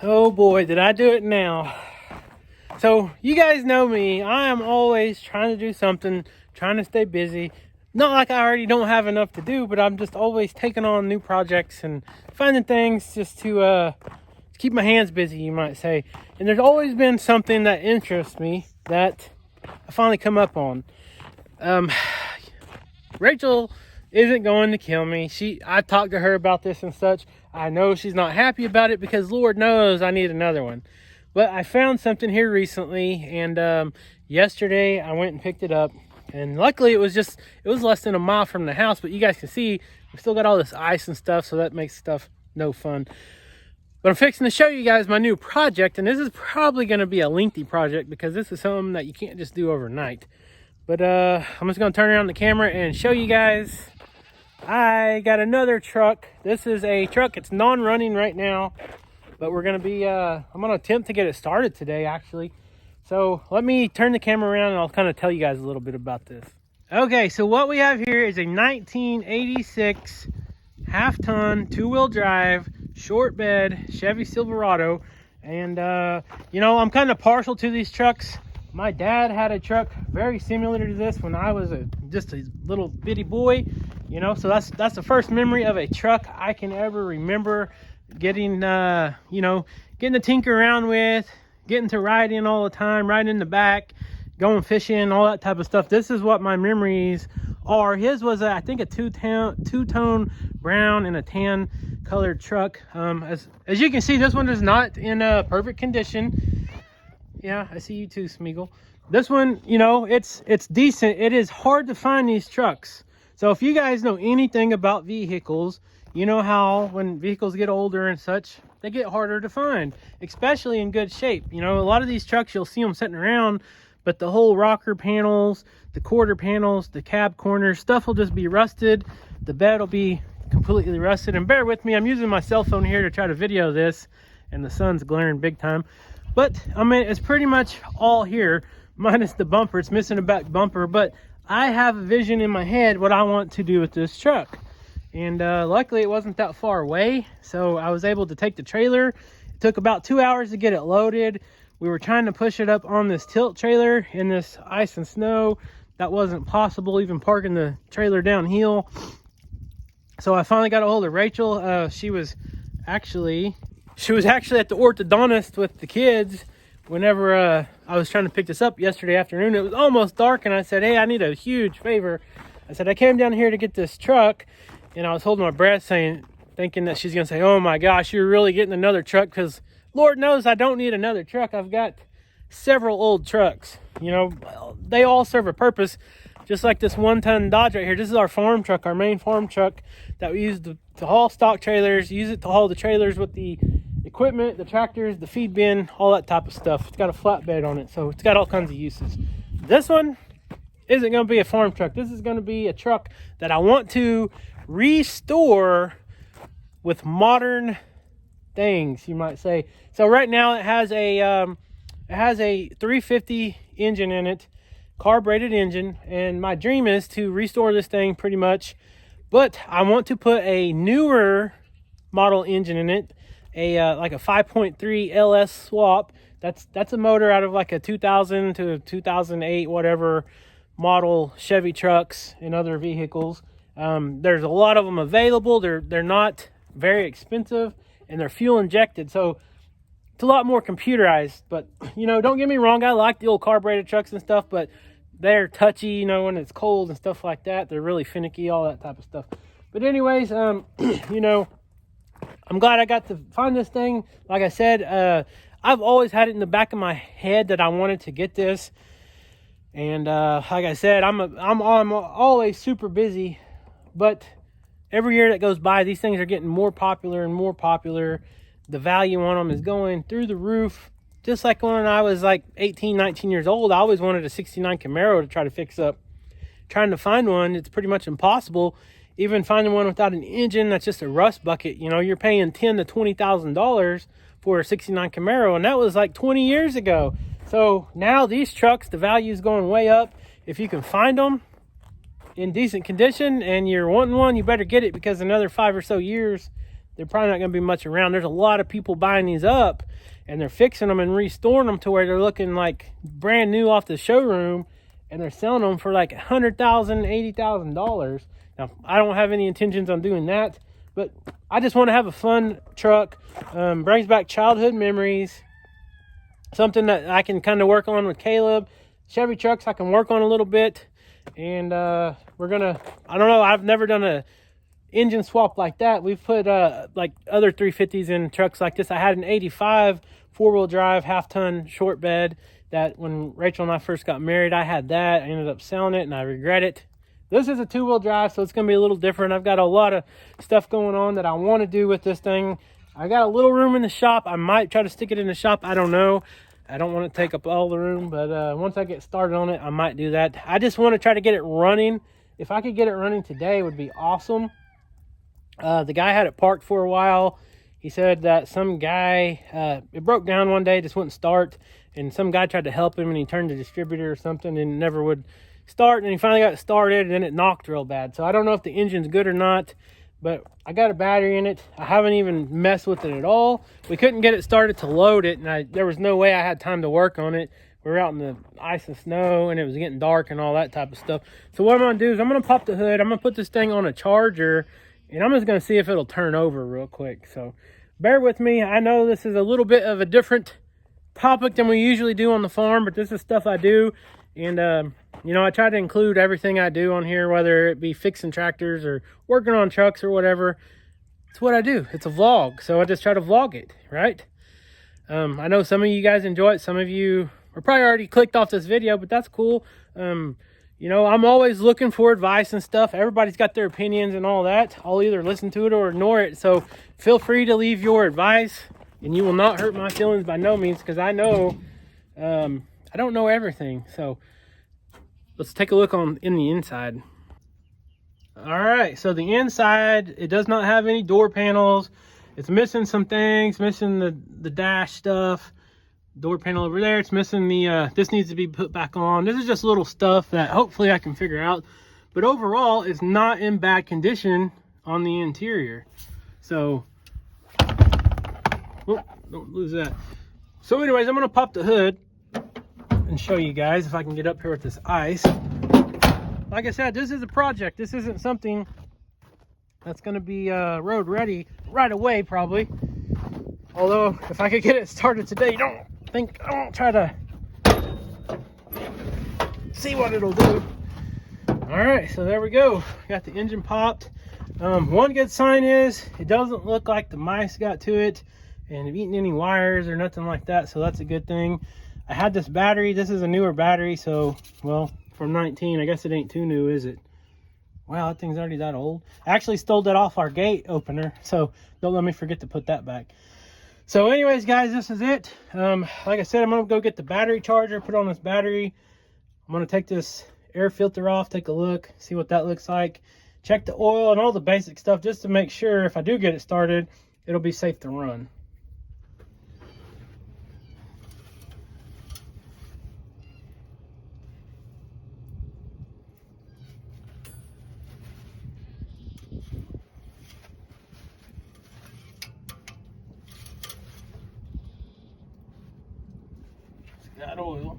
Oh boy, did I do it now. So you guys know me. I am always trying to do something, trying to stay busy. Not like I already don't have enough to do, but I'm just always taking on new projects and finding things just to keep my hands busy, you might say. And there's always been something that interests me that I finally come up on. Rachel isn't going to kill me. I talked to her about this and such. I know she's not happy about it because Lord knows I need another one. But I found something here recently, and yesterday I went and picked it up. And luckily it was less than a mile from the house, but you guys can see we still got all this ice and stuff, so that makes stuff no fun. But I'm fixing to show you guys my new project, and this is probably going to be a lengthy project because this is something that you can't just do overnight. But I'm just going to turn around the camera and show you guys. I got another truck. This is a truck. It's non-running right now, but we're going to be, I'm going to attempt to get it started today, actually. So let me turn the camera around and I'll kind of tell you guys a little bit about this. Okay, so what we have here is a 1986 half-ton, two-wheel drive, short bed Chevy Silverado. And, you know, I'm kind of partial to these trucks. My dad had a truck very similar to this when I was just a little bitty boy, you know, so that's the first memory of a truck I can ever remember getting, you know, getting to tinker around with, getting to ride in all the time, riding in the back, going fishing, all that type of stuff. This is what my memories are. His was, I think, a two-tone brown and a tan colored truck. As you can see, this one is not in perfect condition. Yeah, I see you too, Smeagol. This one, you know, it's decent. It is hard to find these trucks. So if you guys know anything about vehicles, you know how when vehicles get older and such, they get harder to find, especially in good shape. You know, a lot of these trucks, you'll see them sitting around, but the whole rocker panels, the quarter panels, the cab corners, stuff will just be rusted. The bed will be completely rusted. And bear with me, I'm using my cell phone here to try to video this, and the sun's glaring big time. But, I mean, it's pretty much all here, minus the bumper. It's missing a back bumper, but I have a vision in my head what I want to do with this truck. And luckily, it wasn't that far away, so I was able to take the trailer. It took about 2 hours to get it loaded. We were trying to push it up on this tilt trailer in this ice and snow. That wasn't possible, even parking the trailer downhill. So I finally got a hold of Rachel. She was actually at the orthodontist with the kids whenever I was trying to pick this up yesterday afternoon. It was almost dark, and I said, hey, I need a huge favor. I said, I came down here to get this truck, and I was holding my breath thinking that she's going to say, oh my gosh, you're really getting another truck, because Lord knows I don't need another truck. I've got several old trucks. You know, they all serve a purpose, just like this 1-ton Dodge right here. This is our farm truck, our main farm truck that we use to haul stock trailers, use it to haul the trailers with the equipment, the tractors, the feed bin, all that type of stuff. It's got a flatbed on it, so it's got all kinds of uses. This one isn't going to be a farm truck. This is going to be a truck that I want to restore with modern things, you might say. So right now it has a 350 engine in it, carbureted engine, and my dream is to restore this thing pretty much, but I want to put a newer model engine in it, like a 5.3 LS swap. That's a motor out of like a 2000 to 2008 whatever model Chevy trucks and other vehicles. There's a lot of them available. They're not very expensive, and they're fuel injected, so it's a lot more computerized. But you know, don't get me wrong, I like the old carbureted trucks and stuff, but they're touchy, you know, when it's cold and stuff like that. They're really finicky, all that type of stuff. But anyways, you know, I'm glad I got to find this thing. Like I said, I've always had it in the back of my head that I wanted to get this. And like I said, I'm always super busy. But every year that goes by, these things are getting more popular and more popular. The value on them is going through the roof. Just like when I was like 18, 19 years old, I always wanted a 69 Camaro to try to fix up. Trying to find one, it's pretty much impossible. Even finding one without an engine that's just a rust bucket, you know, you're paying $10,000 to $20,000 for a 69 Camaro, and that was like 20 years ago. So now these trucks, the value is going way up. If you can find them in decent condition and you're wanting one, you better get it, because another 5 or so years, they're probably not going to be much around. There's a lot of people buying these up, and they're fixing them and restoring them to where they're looking like brand new off the showroom, and they're selling them for like $100,000, $80,000. Now, I don't have any intentions on doing that, but I just want to have a fun truck. Brings back childhood memories. Something that I can kind of work on with Caleb. Chevy trucks I can work on a little bit. And we're gonna, I don't know, I've never done a engine swap like that. We've put like other 350s in trucks like this. I had an 85 four-wheel drive half-ton short bed that when Rachel and I first got married, I had that. I ended up selling it and I regret it. This is a two-wheel drive, so it's going to be a little different. I've got a lot of stuff going on that I want to do with this thing. I got a little room in the shop. I might try to stick it in the shop. I don't know. I don't want to take up all the room, but once I get started on it, I might do that. I just want to try to get it running. If I could get it running today, it would be awesome. The guy had it parked for a while. He said that some guy, it broke down one day, just wouldn't start, and some guy tried to help him, and he turned the distributor or something and never would start, and he finally got it started, and then it knocked real bad. So I don't know if the engine's good or not, but I got a battery in it. I haven't even messed with it at all. We couldn't get it started to load it, and there was no way I had time to work on it. We were out in the ice and snow, and it was getting dark and all that type of stuff. So what I'm going to do is I'm going to pop the hood. I'm going to put this thing on a charger, and I'm just going to see if it'll turn over real quick. So bear with me. I know this is a little bit of a different topic than we usually do on the farm, but this is stuff I do. And, you know, I try to include everything I do on here, whether it be fixing tractors or working on trucks or whatever. It's what I do. It's a vlog, so I just try to vlog it, right? I know some of you guys enjoy it. Some of you are probably already clicked off this video, but that's cool. You know, I'm always looking for advice and stuff. Everybody's got their opinions and all that. I'll either listen to it or ignore it. So feel free to leave your advice, and you will not hurt my feelings by no means, because I know I don't know everything. So let's take a look in the inside. All right, so the inside, it does not have any door panels. It's missing some things, missing the dash stuff. Door panel over there, it's missing the this needs to be put back on. This is just little stuff that hopefully I can figure out, but overall it's not in bad condition on the interior. So don't lose that. So anyways, I'm gonna pop the hood and show you guys if I can get up here with this ice. Like I said, this is a project. This isn't something that's gonna be road ready right away probably, although if I could get it started today, I won't try to see what it'll do. All right, so there we go. Got the engine popped. One good sign is it doesn't look like the mice got to it and have eaten any wires or nothing like that, so that's a good thing. I had this battery. This is a newer battery, so, well, from 19. I guess it ain't too new, is it? Wow, that thing's already that old. I actually stole that off our gate opener, so don't let me forget to put that back. So anyways, guys, this is it. Like I said, I'm going to go get the battery charger, put on this battery. I'm going to take this air filter off, take a look, see what that looks like. Check the oil and all the basic stuff just to make sure if I do get it started, it'll be safe to run. Got oil.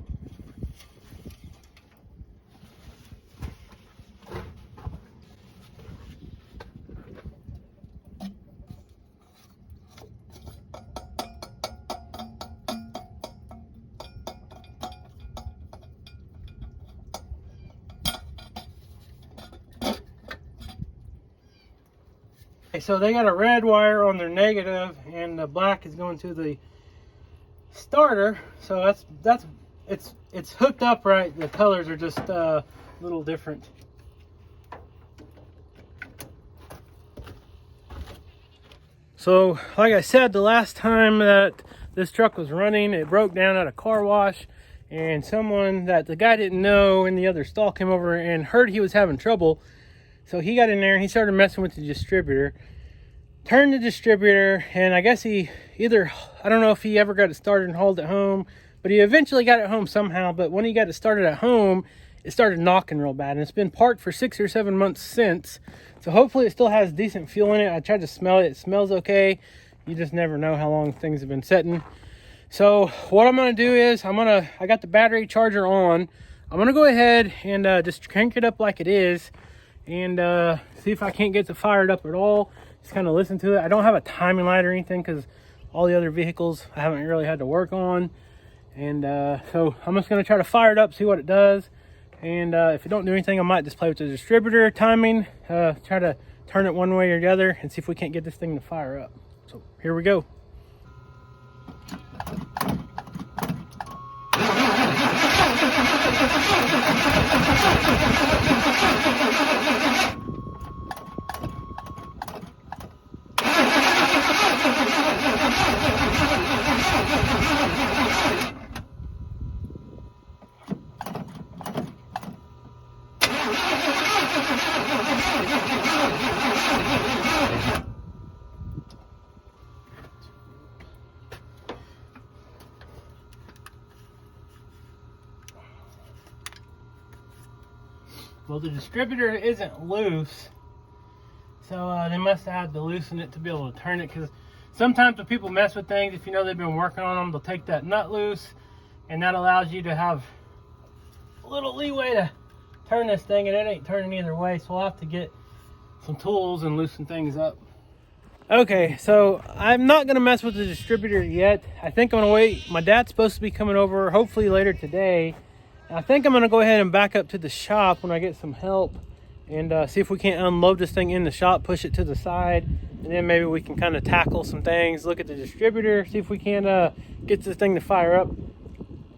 Okay, so they got a red wire on their negative, and the black is going to the starter. So it's hooked up right. The colors are just a little different. So like I said, the last time that this truck was running, it broke down at a car wash, and someone that the guy didn't know in the other stall came over and heard he was having trouble. So he got in there and he started messing with the distributor, turned the distributor, and I guess he I don't know if he ever got it started and hauled it home, but he eventually got it home somehow. But when he got it started at home, it started knocking real bad, and it's been parked for 6 or 7 months since. So hopefully it still has decent fuel in it. I tried to smell it. It smells okay. You just never know how long things have been sitting. So what I'm going to do is I got the battery charger on. I'm going to go ahead and just crank it up like it is and see if I can't get it fired up at all. Just kind of listen to it. I don't have a timing light or anything because all the other vehicles I haven't really had to work on. And so I'm just going to try to fire it up, see what it does. And if it don't do anything, I might just play with the distributor timing, try to turn it one way or the other and see if we can't get this thing to fire up. So here we go. Well, the distributor isn't loose, so they must have had to loosen it to be able to turn it, because sometimes when people mess with things, if you know they've been working on them, they'll take that nut loose, and that allows you to have a little leeway to turn this thing, and it ain't turning either way, so we'll have to get some tools and loosen things up. Okay, so I'm not going to mess with the distributor yet. I think I'm going to wait. My dad's supposed to be coming over hopefully later today. I think I'm going to go ahead and back up to the shop when I get some help and see if we can't unload this thing in the shop, push it to the side, and then maybe we can kind of tackle some things, look at the distributor, see if we can get this thing to fire up.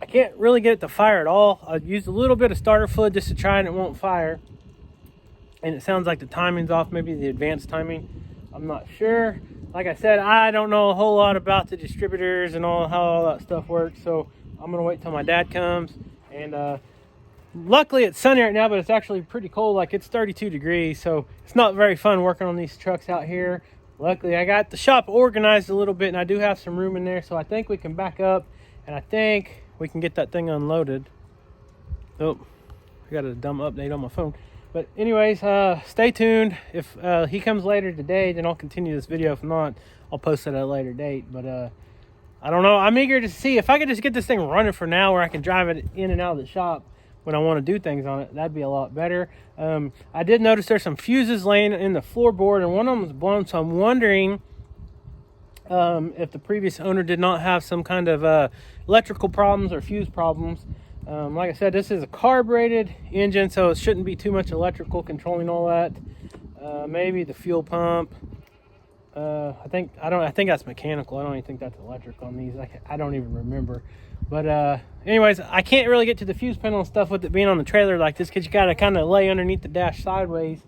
I can't really get it to fire at all. I used a little bit of starter fluid just to try and it won't fire. And it sounds like the timing's off, maybe the advanced timing. I'm not sure. Like I said, I don't know a whole lot about the distributors and how all that stuff works, so I'm going to wait till my dad comes. And luckily it's sunny right now, but it's actually pretty cold. Like, it's 32 degrees, so it's not very fun working on these trucks out here. Luckily I got the shop organized a little bit, and I do have some room in there, so I think we can back up and I think we can get that thing unloaded. Oh, I got a dumb update on my phone. But anyways, stay tuned. If he comes later today, then I'll continue this video. If not, I'll post it at a later date. But I don't know. I'm eager to see if I could just get this thing running for now, where I can drive it in and out of the shop when I want to do things on it. That'd be a lot better. I did notice there's some fuses laying in the floorboard, and one of them was blown. So I'm wondering if the previous owner did not have some kind of electrical problems or fuse problems. Like I said, this is a carbureted engine, so it shouldn't be too much electrical controlling all that. Maybe the fuel pump. I think that's mechanical. I don't even think that's electric on these. I don't even remember. But anyways, I can't really get to the fuse panel and stuff with it being on the trailer like this, because you got to kind of lay underneath the dash sideways.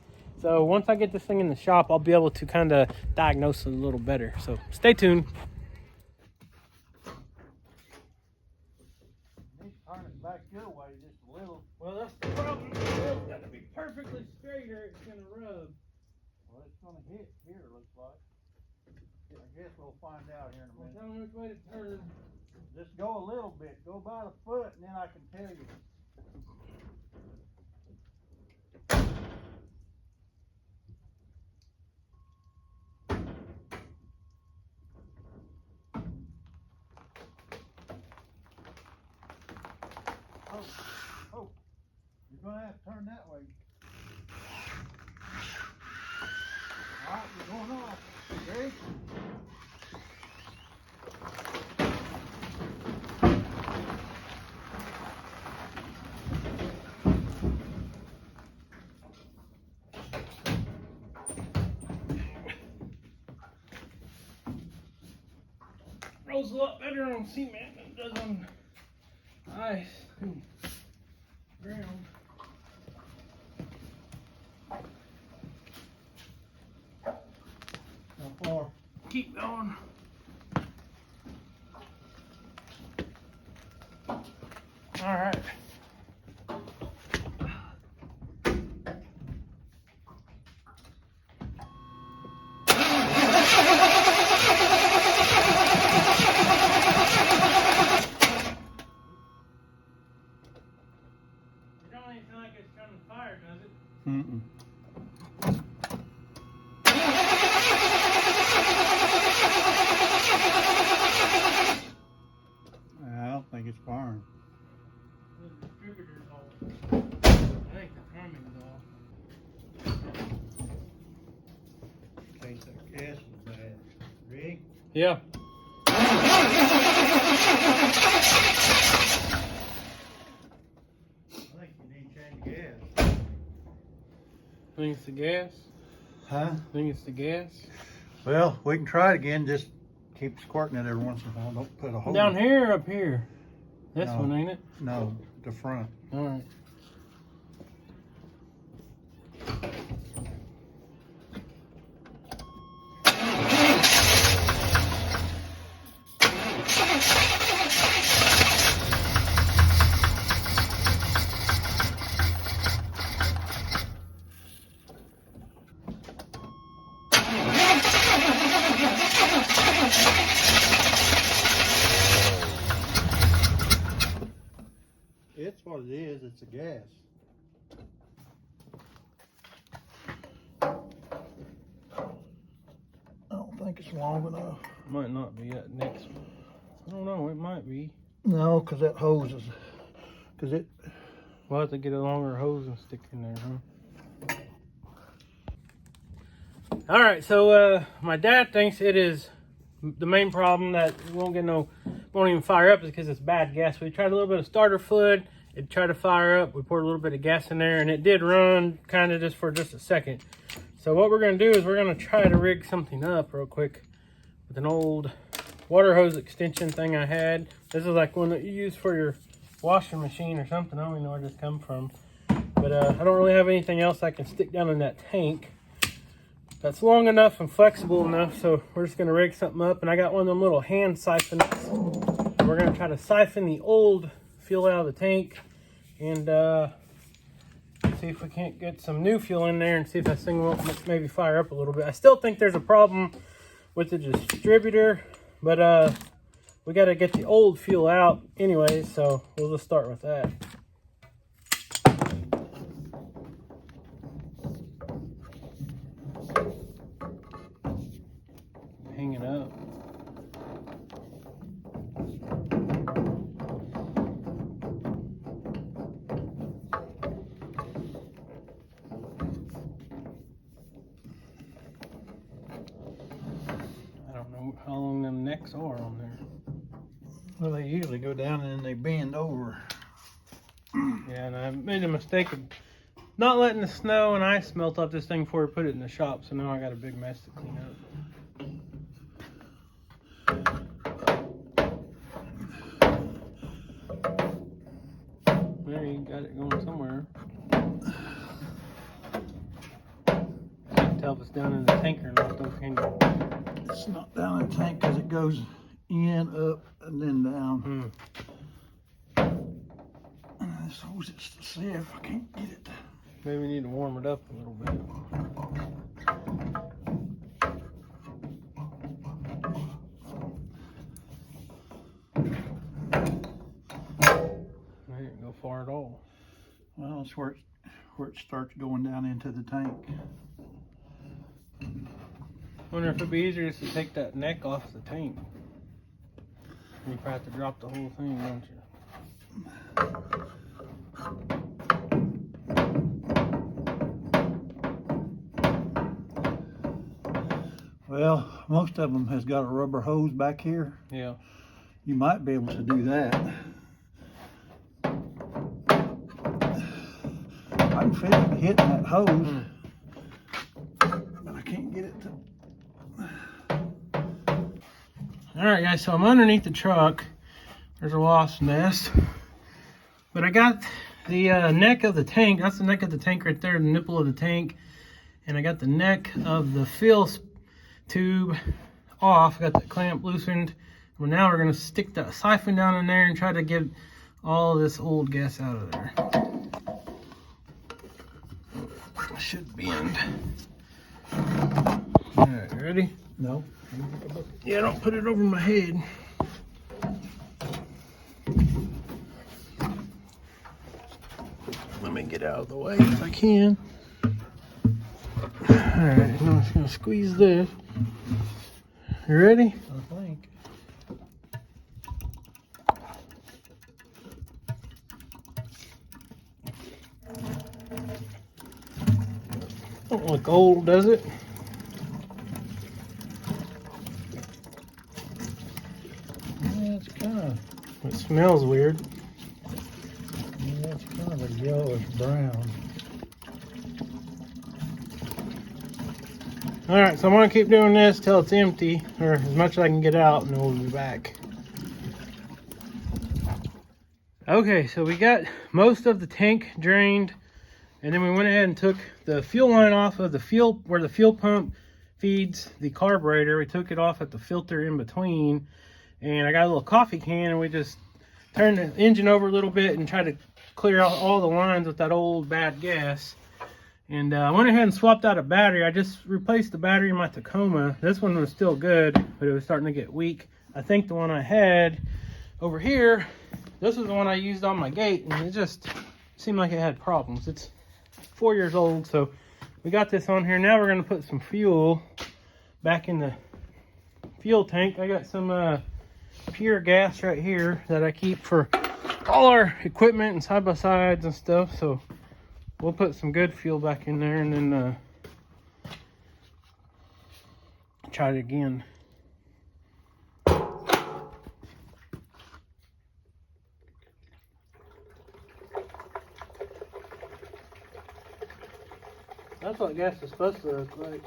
So once I get this thing in the shop, I'll be able to kind of diagnose it a little better. So stay tuned. Turn it back your way just a little. Well, that's the problem. It's got to be perfectly straight or it's going to rub. Well, it's going to hit here, looks like. I guess we'll find out here in a Well, minute. tell me which way to turn. Just go a little bit. Go by the foot, and then I can tell you. Oh, you're going to have to turn that way. All right, we're going off. Ready? Rolls a lot better on cement than it does on ice and ground. How far? Keep going. All right. It don't even Mm-mm. I don't think it's firing. The distributor's off. I think the timing's off. Think the gas is bad. Ready? Yeah. I think you need to change the gas. Think it's the gas? Huh? Think it's the gas? Well, we can try it again. Just keep squirting it every once in a while. Don't put a hole. Down here or up here? This No. one, ain't it? No, the front. All right. It's what it is. It's a gas. I don't think it's long enough. Might not be that next one. I don't know. It might be. No, because that hose is. Because it. We'll have to get a longer hose and stick in there, huh? All right, so my dad thinks it is the main problem that it won't even fire up is because it's bad gas. We tried a little bit of starter fluid. It tried to fire up. We poured a little bit of gas in there, and it did run kind of just for just a second. So what we're going to do is we're going to try to rig something up real quick with an old water hose extension thing I had. This is like one that you use for your washing machine or something. I don't even know where this come from. But I don't really have anything else I can stick down in that tank that's long enough and flexible enough. So we're just going to rig something up. And I got one of them little hand siphons. We're going to try to siphon the old fuel out of the tank and see if we can't get some new fuel in there and see if that thing won't maybe fire up a little bit. I still think there's a problem with the distributor, but we got to get the old fuel out anyway, so we'll just start with that. Hang it up. How long them necks are on there. Well, they usually go down and then they bend over. Yeah, and I made a mistake of not letting the snow and ice melt off this thing before we put it in the shop, so now I got a big mess to clean up. There, you got it going somewhere. Can't tell if it's down in the tank or not, though, can you? It's not down in the tank because it goes in, up, and then down. And this hose is to see if I can't get it. Maybe we need to warm it up a little bit. I didn't go far at all. Well, it's where it starts going down into the tank. Wonder if it'd be easier just to take that neck off the tank. You probably have to drop the whole thing, don't you? Well, most of them has got a rubber hose back here. Yeah. You might be able to do that. I can feel it hitting that hose, but I can't get it to. All right, guys, so I'm underneath the truck. There's a wasp nest. But I got the neck of the tank. That's the neck of the tank right there, the nipple of the tank. And I got the neck of the fill tube off. Got the clamp loosened. Well, now we're going to stick that siphon down in there and try to get all this old gas out of there. Should bend. All right, ready? No. Yeah, don't put it over my head. Let me get out of the way if I can. Alright, I'm just gonna squeeze this. You ready? I think. Don't look old, does it? Yeah, it's kind of. It smells weird. Yeah, it's kind of a yellowish brown. Alright, so I'm gonna keep doing this till it's empty, or as much as I can get out, and then we'll be back. Okay, so we got most of the tank drained, and then we went ahead and took the fuel line off of the fuel, where the fuel pump feeds the carburetor. We took it off at the filter in between, and I got a little coffee can, and we just turned the engine over a little bit and tried to clear out all the lines with that old bad gas. And I went ahead and swapped out a battery. I just replaced the battery in my Tacoma. This one was still good, but it was starting to get weak. I think the one I had over here, this was the one I used on my gate, and it just seemed like it had problems. It's 4 years old, so we got this on here. Now we're going to put some fuel back in the fuel tank. I got some pure gas right here that I keep for all our equipment and side-by-sides and stuff, so we'll put some good fuel back in there and then try it again. That's what gas is supposed to look like.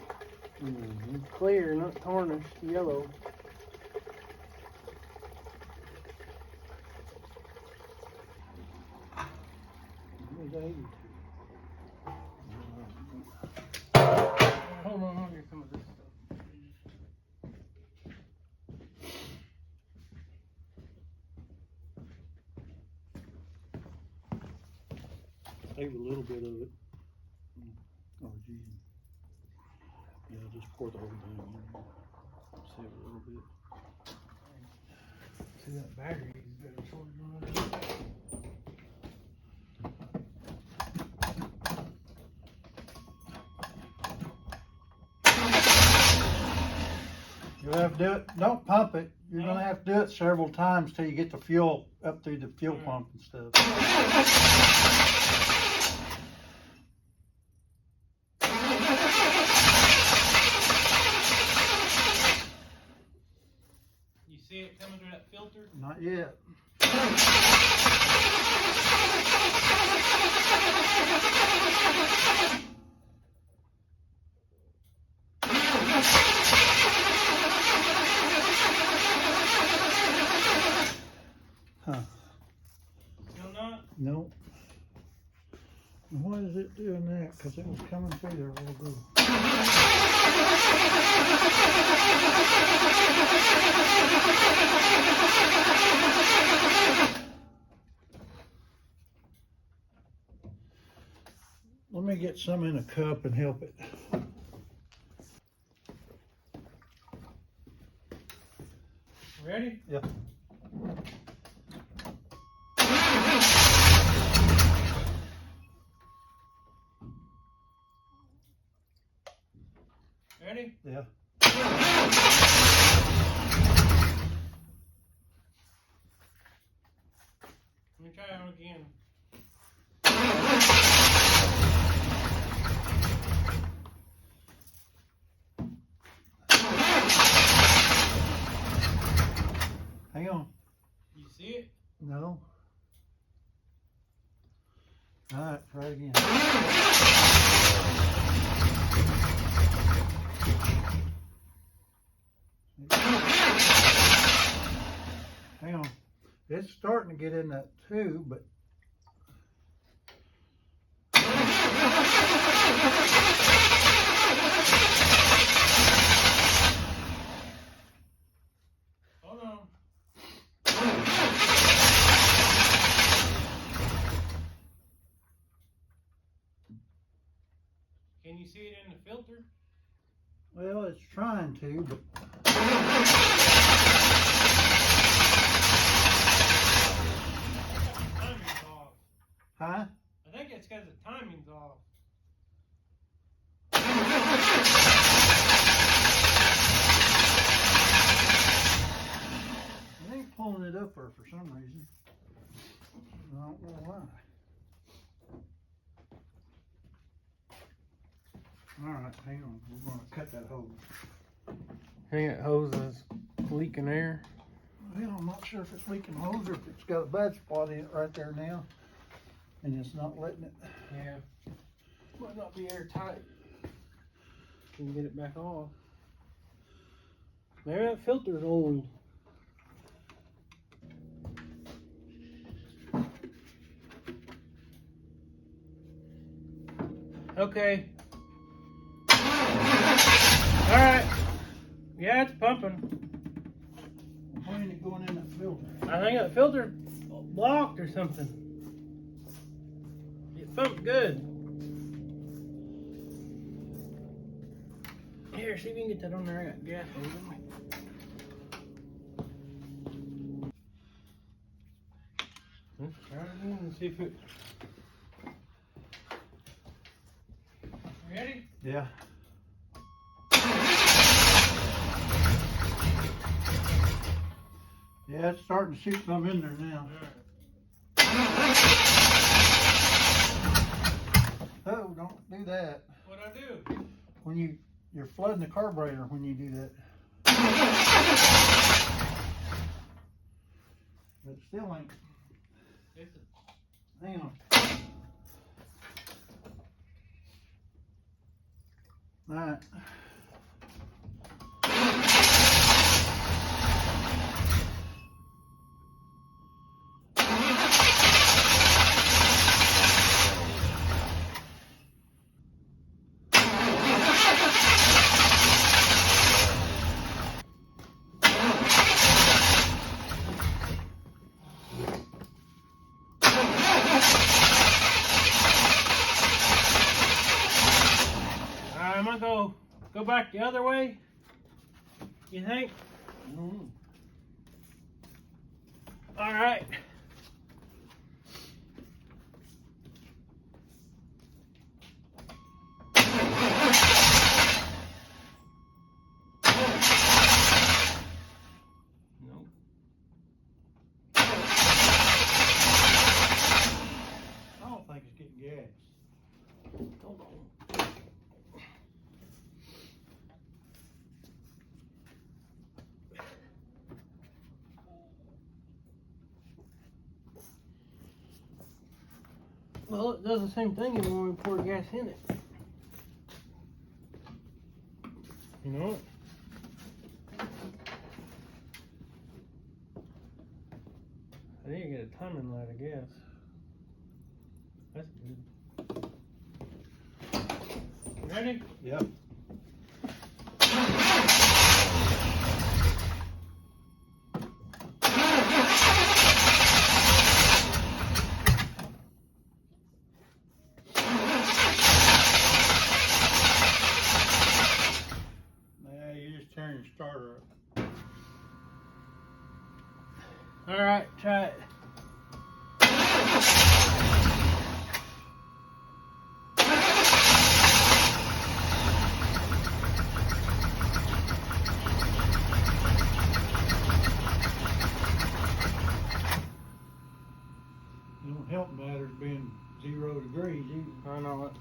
Clear, not tarnished, yellow. Hold on, I'll get some of this stuff. Save a little bit of it. Oh, geez. Yeah, just pour the whole thing in. Save a little bit. See that battery is better for it. You'll have to do it. Don't pump it. You're gonna have to do it several times till you get the fuel up through the fuel pump and stuff. You see it coming through that filter? Not yet. Huh. Still not? Nope. Why is it doing that? Because it was coming through there a while ago. Let me get some in a cup and help it. Ready? Yep. Ready? Yeah. Let me try it again. Hang on. You see it? No. All right, try it again. Hang on. It's starting to get in that tube, but hold on. Can you see it in the filter? well, it's trying to, but Timing's off. huh? I think it's because the timing's off. it up there for some reason. I don't know why. Alright, hang on. We're going to cut that hose. Hang that hose is leaking air. Well, I'm not sure if it's leaking hose or if it's got a bad spot in it right there now. And it's not letting it. Yeah. Might not be airtight. You can get it back off. Maybe that filter's old. Okay. Alright. Yeah, it's pumping. Why ain't it going in that filter? I think that filter's blocked or something. It pumped good. Here, see if you can get that on there. I got gas over me. Let's try it again and see if it. Ready? Yeah. Yeah, it's starting to shoot some in there now. Oh, don't do that. What'd I do? When you're flooding the carburetor when you do that. But it still ain't. Hang on. Alright. I'm gonna go back the other way. You think? Mm-hmm. All right. Nope. I don't think it's getting gas. Hold on. Well, it does the same thing even when we pour gas in it. You know it? I need to get a timing light, I guess. That's good. Ready? Yep. Turn your starter up. All right, try it. It don't help matters being 0 degrees either. I know it.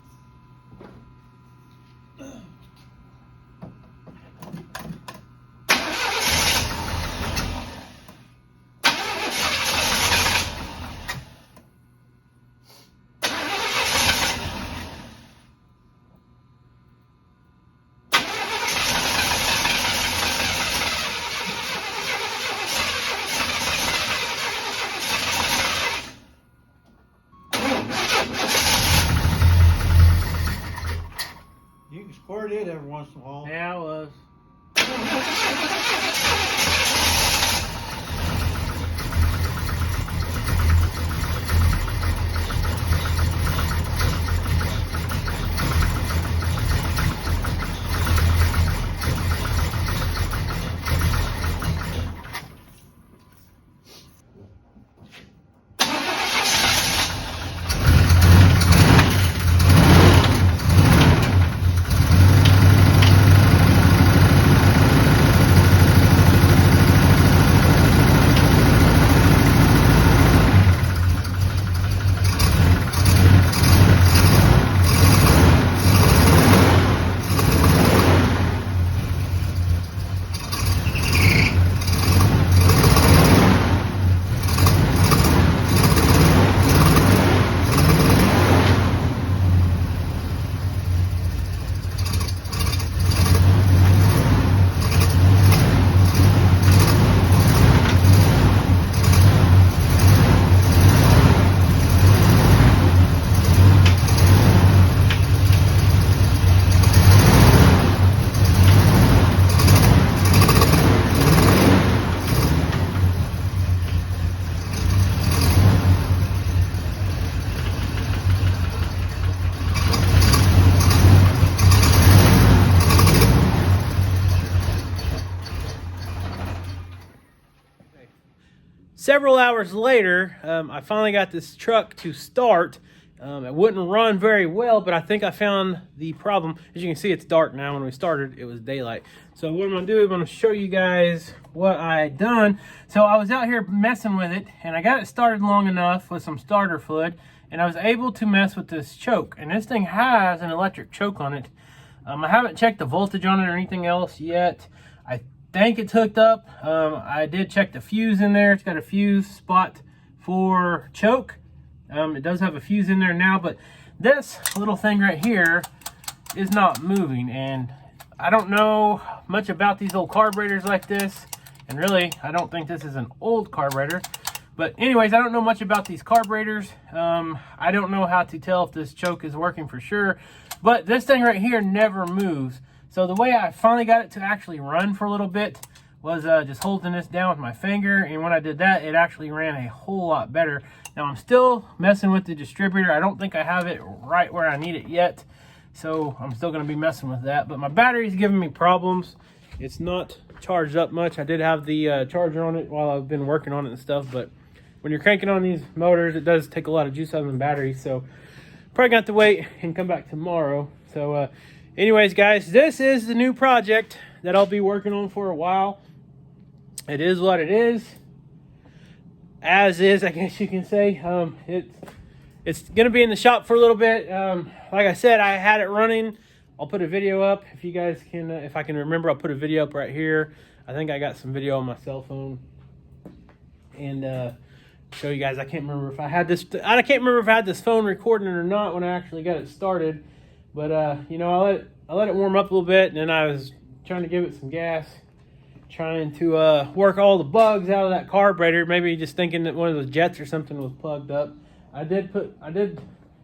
You can squirt it every once in a while. Yeah, I was. Several hours later, I finally got this truck to start. It wouldn't run very well, but I think I found the problem. As you can see, it's dark now. When we started, it was daylight. So what I'm gonna do is I'm gonna show you guys what I done. So I was out here messing with it, and I got it started long enough with some starter fluid, and I was able to mess with this choke. And this thing has an electric choke on it. I haven't checked the voltage on it or anything else yet. I think it's hooked up. I did check the fuse in there. It's got a fuse spot for choke. It does have a fuse in there now, but this little thing right here is not moving. And I don't know much about these old carburetors like this. And really, I don't think this is an old carburetor. But anyways, I don't know much about these carburetors. I don't know how to tell if this choke is working for sure. But this thing right here never moves. So the way I finally got it to actually run for a little bit was just holding this down with my finger. And when I did that, it actually ran a whole lot better. Now I'm still messing with the distributor. I don't think I have it right where I need it yet. So I'm still gonna be messing with that. But my battery's giving me problems. It's not charged up much. I did have the charger on it while I've been working on it and stuff. But when you're cranking on these motors, it does take a lot of juice out of the battery. So probably got to wait and come back tomorrow. So anyways, guys, this is the new project that I'll be working on for a while. It is what it is. As is, I guess you can say. It's gonna be in the shop for a little bit. Like I said, I had it running. I'll put a video up if you guys can, if I can remember. I'll put a video up right here. I think I got some video on my cell phone, and show you guys. I can't remember if I had this. I can't remember if I had this phone recording it or not when I actually got it started. But you know, I let it warm up a little bit, and then I was trying to give it some gas, trying to work all the bugs out of that carburetor. Maybe just thinking that one of those jets or something was plugged up. I did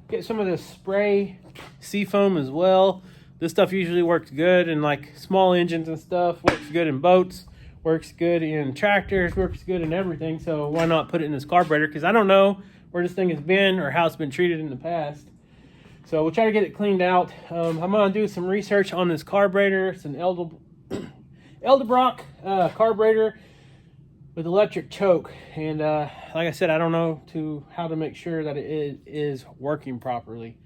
get some of this spray seafoam as well. This stuff usually works good in like small engines and stuff. Works good in boats. Works good in tractors. Works good in everything. So why not put it in this carburetor? Because I don't know where this thing has been or how it's been treated in the past. So we'll try to get it cleaned out. I'm going to do some research on this carburetor. It's an Eldebrock carburetor with electric choke. And like I said, I don't know how to make sure that it is working properly.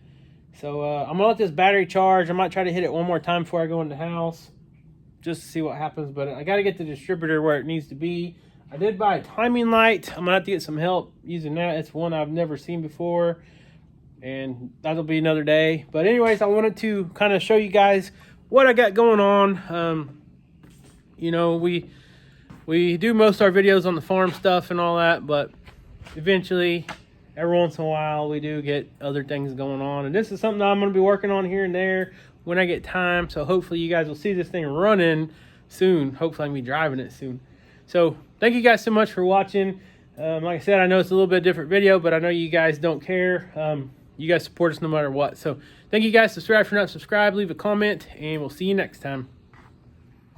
So I'm going to let this battery charge. I might try to hit it one more time before I go in the house, just to see what happens. But I got to get the distributor where it needs to be. I did buy a timing light. I'm going to have to get some help using that. It's one I've never seen before, and that'll be another day. But anyways, I wanted to kind of show you guys what I got going on. You know, we do most of our videos on the farm stuff and all that, but eventually, every once in a while, we do get other things going on. And this is something that I'm going to be working on here and there when I get time. So hopefully you guys will see this thing running soon. Hopefully I can be driving it soon. So thank you guys so much for watching. Like I said, I know it's a little bit different video, but I know you guys don't care. You guys support us no matter what. So thank you guys. Subscribe if you're not subscribed. Leave a comment, and we'll see you next time.